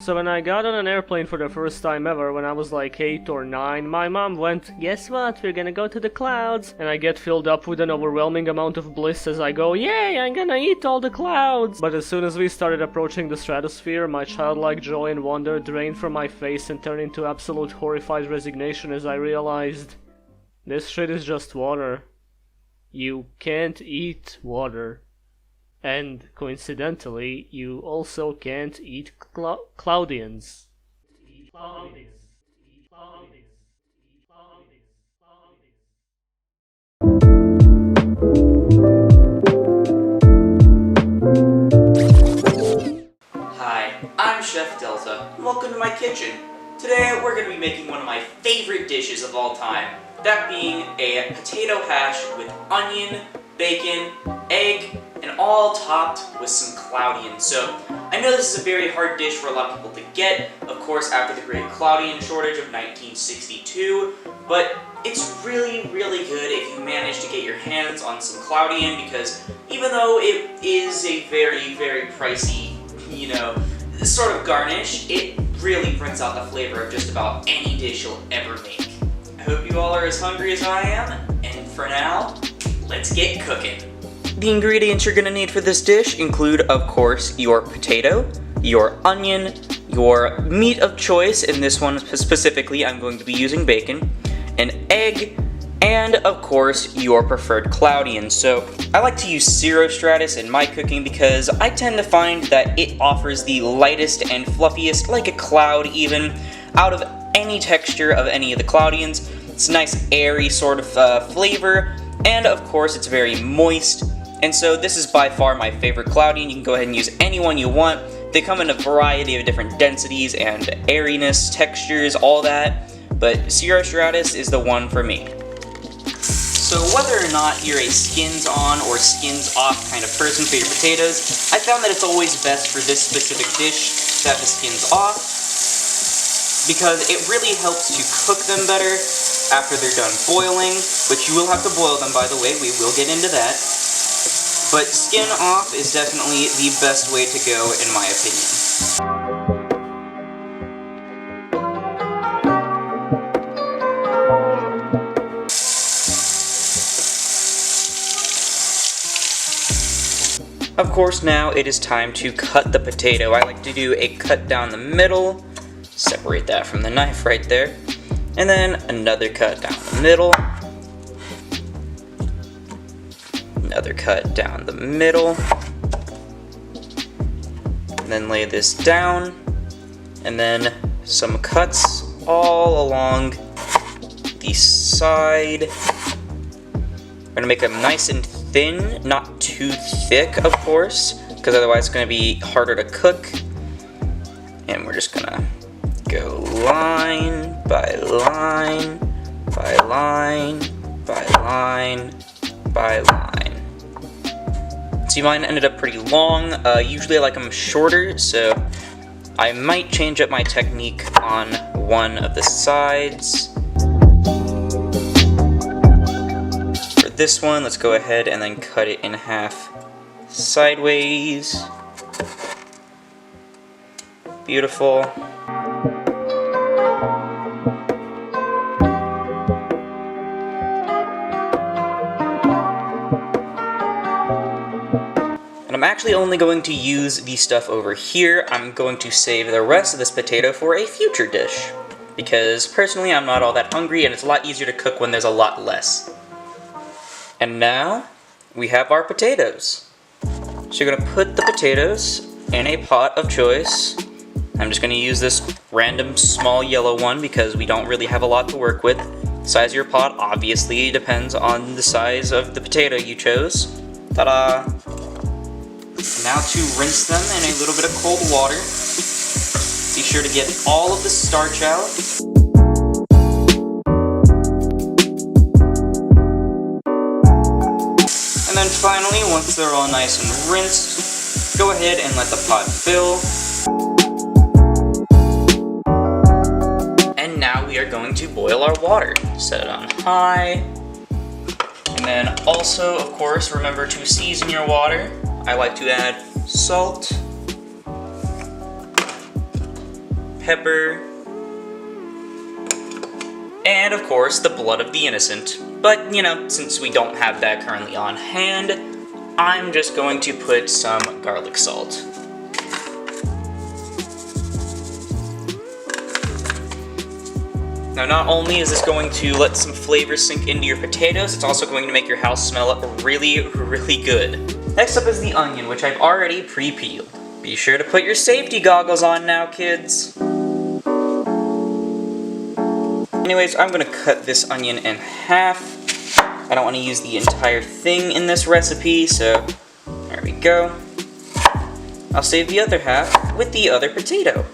So when I got on an airplane for the first time ever when I was like 8 or 9, my mom went, "Guess what, we're gonna go to the clouds." And I get filled up with an overwhelming amount of bliss as I go, "Yay, I'm gonna eat all the clouds!" But as soon as we started approaching the stratosphere, my childlike joy and wonder drained from my face and turned into absolute horrified resignation as I realized, this shit is just water. You can't eat water. And, coincidentally, you also can't eat Cloudians. Hi, I'm Chef Delta, and welcome to my kitchen. Today we're going to be making one of my favorite dishes of all time, that being a potato hash with onion, bacon, egg, and all topped with some Cloudians. So, I know this is a very hard dish for a lot of people to get, of course after the Great Cloudian Shortage of 1962, but it's really good if you manage to get your hands on some Cloudian, because even though it is a very pricey, sort of garnish, it really brings out the flavor of just about any dish you'll ever make. I hope you all are as hungry as I am, and for now, let's get cooking. The ingredients you're gonna need for this dish include, of course, your potato, your onion, your meat of choice, in this one specifically I'm going to be using bacon, an egg, and of course your preferred Cloudian. So I like to use Cirrostratus in my cooking because I tend to find that it offers the lightest and fluffiest, like a cloud even, out of any texture of any of the Cloudians. It's a nice airy sort of flavor, and of course it's very moist. And so this is by far my favorite Cloudian. You can go ahead and use any one you want. They come in a variety of different densities and airiness, textures, all that, but Cirrostratus is the one for me. So whether or not you're a skins on or skins off kind of person for your potatoes, I found that it's always best for this specific dish to have the skins off, because it really helps to cook them better after they're done boiling, which you will have to boil them, by the way, we will get into that. But skin off is definitely the best way to go, in my opinion. Of course, now it is time to cut the potato. I like to do a cut down the middle, separate that from the knife right there, and then another cut down the middle, another cut down the middle, and then lay this down, and then some cuts all along the side. We're gonna make them nice and thin, not too thick, of course, because otherwise it's gonna be harder to cook. And we're just gonna go line by line by line by line by line. See, mine ended up pretty long. Usually I like them shorter, so I might change up my technique on one of the sides. For this one, let's go ahead and then cut it in half sideways. Beautiful. And I'm actually only going to use the stuff over here. I'm going to save the rest of this potato for a future dish, because personally I'm not all that hungry and it's a lot easier to cook when there's a lot less. And now we have our potatoes. So you're gonna put the potatoes in a pot of choice. I'm just gonna use this random small yellow one because we don't really have a lot to work with. The size of your pot obviously depends on the size of the potato you chose. Ta-da! Now to rinse them in a little bit of cold water. Be sure to get all of the starch out. And then finally, once they're all nice and rinsed, go ahead and let the pot fill. And now we are going to boil our water. Set it on high. And then also, of course, remember to season your water. I like to add salt, pepper, and of course the blood of the innocent. But, you know, since we don't have that currently on hand, I'm just going to put some garlic salt. Now, not only is this going to let some flavor sink into your potatoes, it's also going to make your house smell really, really good. Next up is the onion, which I've already pre-peeled. Be sure to put your safety goggles on now, kids. Anyways, I'm gonna cut this onion in half. I don't want to use the entire thing in this recipe, so there we go. I'll save the other half with the other potato.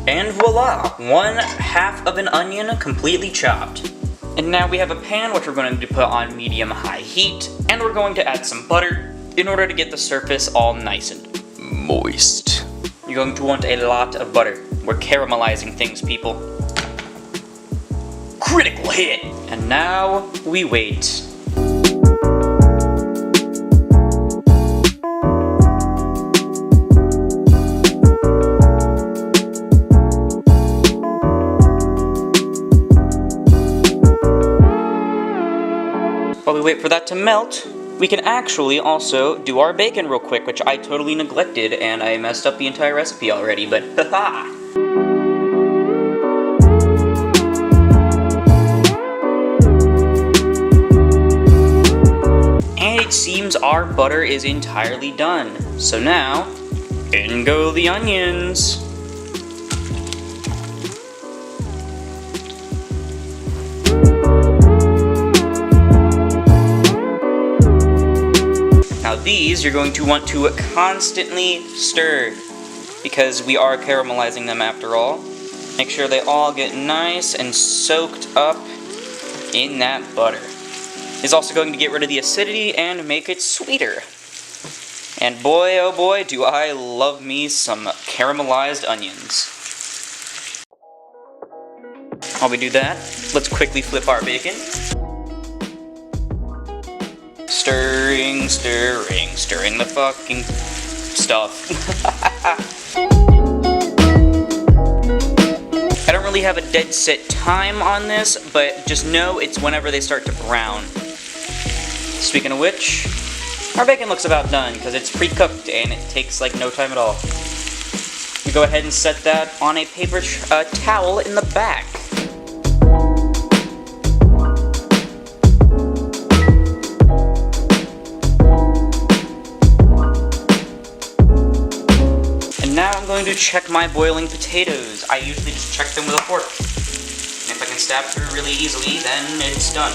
And voila! 1/2 of an onion completely chopped. And now we have a pan which we're going to put on medium-high heat, and we're going to add some butter in order to get the surface all nice and moist. You're going to want a lot of butter. We're caramelizing things, people. Critical hit! And now we wait. While we wait for that to melt, we can actually also do our bacon real quick, which I totally neglected, and I messed up the entire recipe already, but haha! And it seems our butter is entirely done. So now, in go the onions! Now these you're going to want to constantly stir, because we are caramelizing them after all. Make sure they all get nice and soaked up in that butter. It's also going to get rid of the acidity and make it sweeter. And boy oh boy do I love me some caramelized onions. While we do that, let's quickly flip our bacon. Stirring, stirring, stirring the fucking stuff. I don't really have a dead set time on this, but just know it's whenever they start to brown. Speaking of which, our bacon looks about done because it's pre-cooked and it takes like no time at all. We go ahead and set that on a paper towel in the back. Now I'm going to check my boiling potatoes. I usually just check them with a fork. And if I can stab through really easily, then it's done.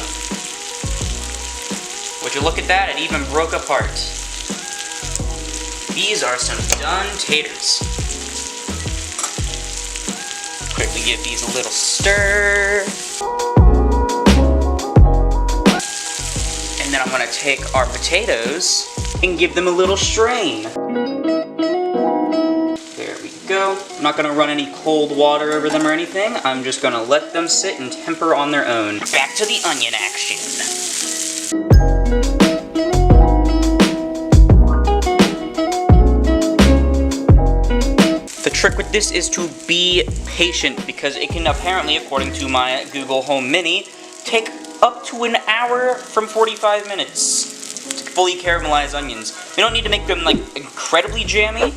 Would you look at that? It even broke apart. These are some done taters. Quickly give these a little stir. And then I'm going to take our potatoes and give them a little strain. Go. I'm not going to run any cold water over them or anything. I'm just going to let them sit and temper on their own. Back to the onion action. The trick with this is to be patient because it can apparently, according to my Google Home Mini, take up to an hour from 45 minutes to fully caramelize onions. We don't need to make them like incredibly jammy,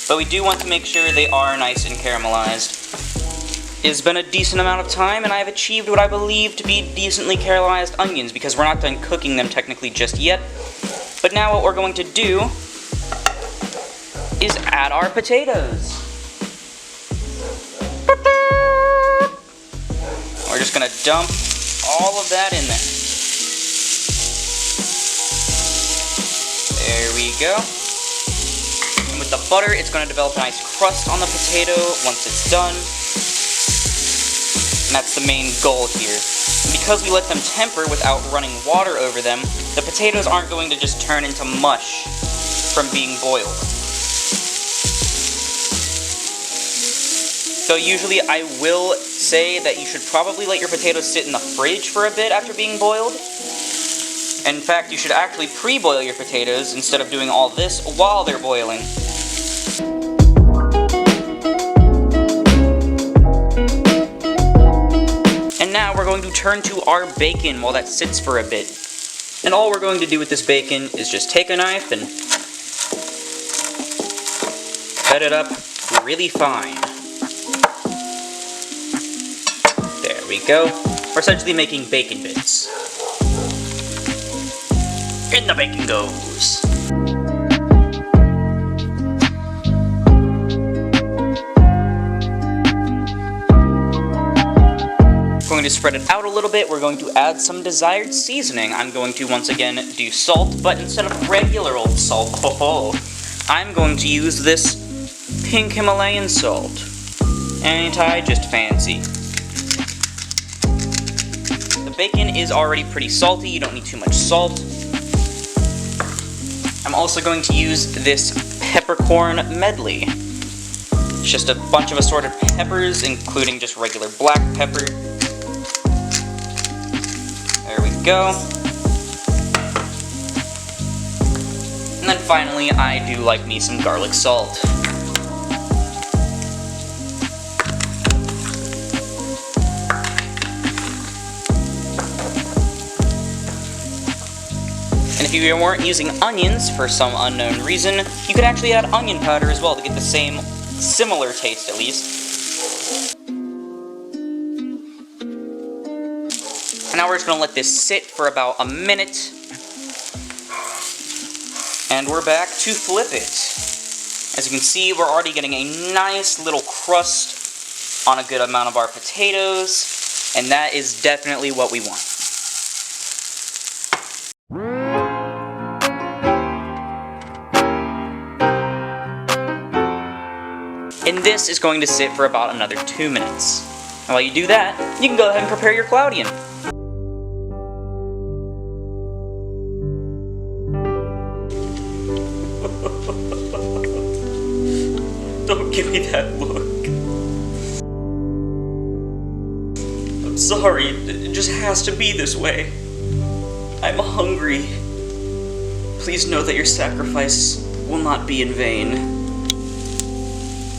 but we do want to make sure they are nice and caramelized. It's been a decent amount of time, and I have achieved what I believe to be decently caramelized onions, because we're not done cooking them technically just yet. But now what we're going to do is add our potatoes. We're just going to dump all of that in there. There we go. With the butter, it's going to develop a nice crust on the potato once it's done. And that's the main goal here. And because we let them temper without running water over them, the potatoes aren't going to just turn into mush from being boiled. So usually I will say that you should probably let your potatoes sit in the fridge for a bit after being boiled. In fact, you should actually pre-boil your potatoes instead of doing all this while they're boiling. And now we're going to turn to our bacon while that sits for a bit. And all we're going to do with this bacon is just take a knife and cut it up really fine. There we go. We're essentially making bacon bits. In the bacon goes. Going to spread it out a little bit. We're going to add some desired seasoning. I'm going to once again do salt, but instead of regular old salt, I'm going to use this pink Himalayan salt. Ain't I just fancy? The bacon is already pretty salty. You don't need too much salt. I'm also going to use this peppercorn medley. It's just a bunch of assorted peppers, including just regular black pepper. There we go. And then finally, I do like me some garlic salt. And if you weren't using onions for some unknown reason, you could actually add onion powder as well to get the same, similar taste at least. And now we're just going to let this sit for about a minute. And we're back to flip it. As you can see, we're already getting a nice little crust on a good amount of our potatoes. And that is definitely what we want. And this is going to sit for about another 2 minutes. And while you do that, you can go ahead and prepare your Cloudian. Don't give me that look. I'm sorry, it just has to be this way. I'm hungry. Please know that your sacrifice will not be in vain.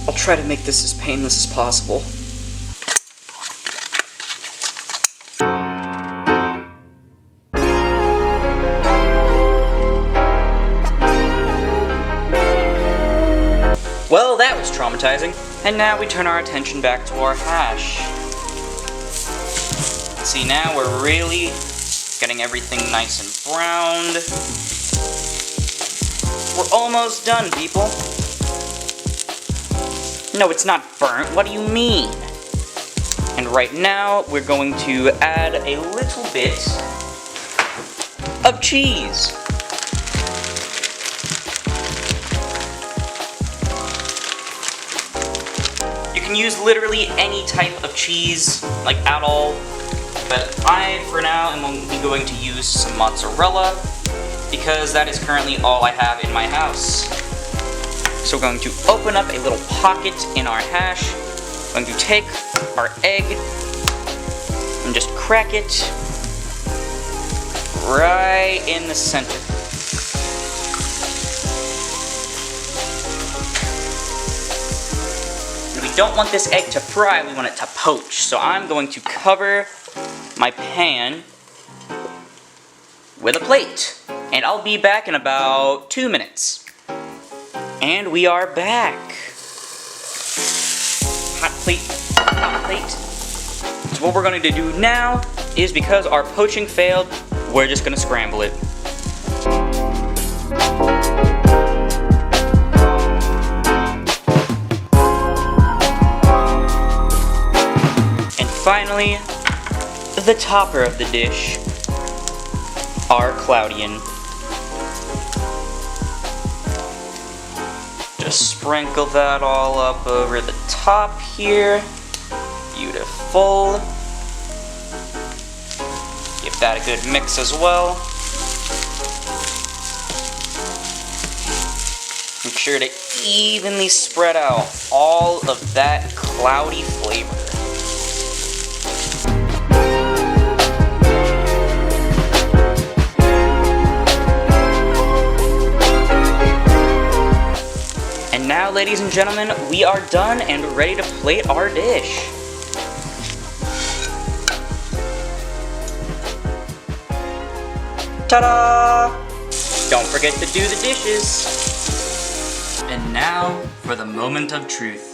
I'll try to make this as painless as possible. Well, that was traumatizing. And now we turn our attention back to our hash. See, now we're really getting everything nice and browned. We're almost done, people. No, it's not burnt. What do you mean? And right now, we're going to add a little bit of cheese. You can use literally any type of cheese, like at all. But I, for now, am only going to use some mozzarella because that is currently all I have in my house. So we're going to open up a little pocket in our hash. We're going to take our egg and just crack it right in the center. And we don't want this egg to fry, we want it to poach. So I'm going to cover my pan with a plate. And I'll be back in about 2 minutes. And we are back. Hot plate, hot plate. So what we're going to do now is, because our poaching failed, we're just going to scramble it. And finally, the topper of the dish, our Cloudian. Just sprinkle that all up over the top here. Beautiful. Give that a good mix as well. Make sure to evenly spread out all of that cloudy flavor. And now, ladies and gentlemen, we are done and ready to plate our dish. Ta-da! Don't forget to do the dishes. And now for the moment of truth.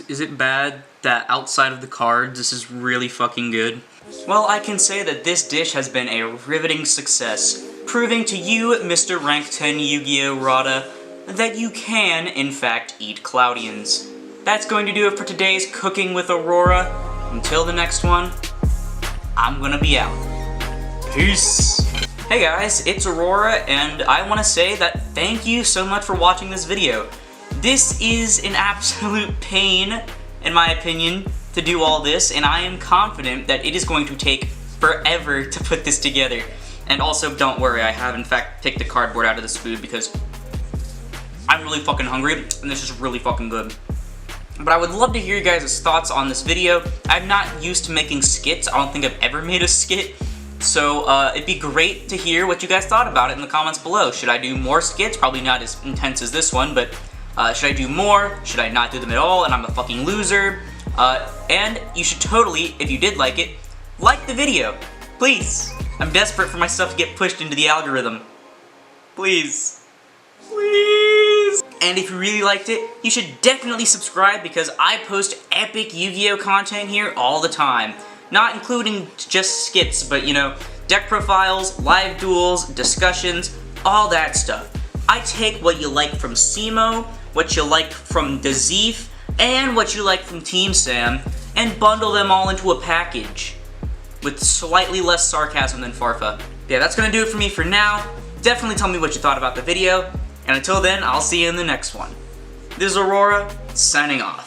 Is it bad that outside of the cards this is really fucking good? Well, I can say that this dish has been a riveting success, proving to you, Mr. Rank 10 Yu-Gi-Oh! Rata, that you can, in fact, eat Cloudians. That's going to do it for today's Cooking with Aurora. Until the next one, I'm gonna be out. Peace! Hey guys, it's Aurora, and I want to say that thank you so much for watching this video. This is an absolute pain, in my opinion, to do all this, and I am confident that it is going to take forever to put this together. And also, don't worry, I have in fact picked the cardboard out of this food because I'm really fucking hungry, and this is really fucking good. But I would love to hear you guys' thoughts on this video. I'm not used to making skits. I don't think I've ever made a skit. So it'd be great to hear what you guys thought about it in the comments below. Should I do more skits? Probably not as intense as this one, but should I do more? Should I not do them at all and I'm a fucking loser? And you should totally, if you did like it, like the video. Please. I'm desperate for my stuff to get pushed into the algorithm. Please. Please. And if you really liked it, you should definitely subscribe because I post epic Yu-Gi-Oh! Content here all the time. Not including just skits, but you know, deck profiles, live duels, discussions, all that stuff. I take what you like from Simo, what you like from Dazif, and what you like from Team Sam, and bundle them all into a package. With slightly less sarcasm than Farfa. Yeah, that's gonna do it for me for now. Definitely tell me what you thought about the video, and until then, I'll see you in the next one. This is Aurora, signing off.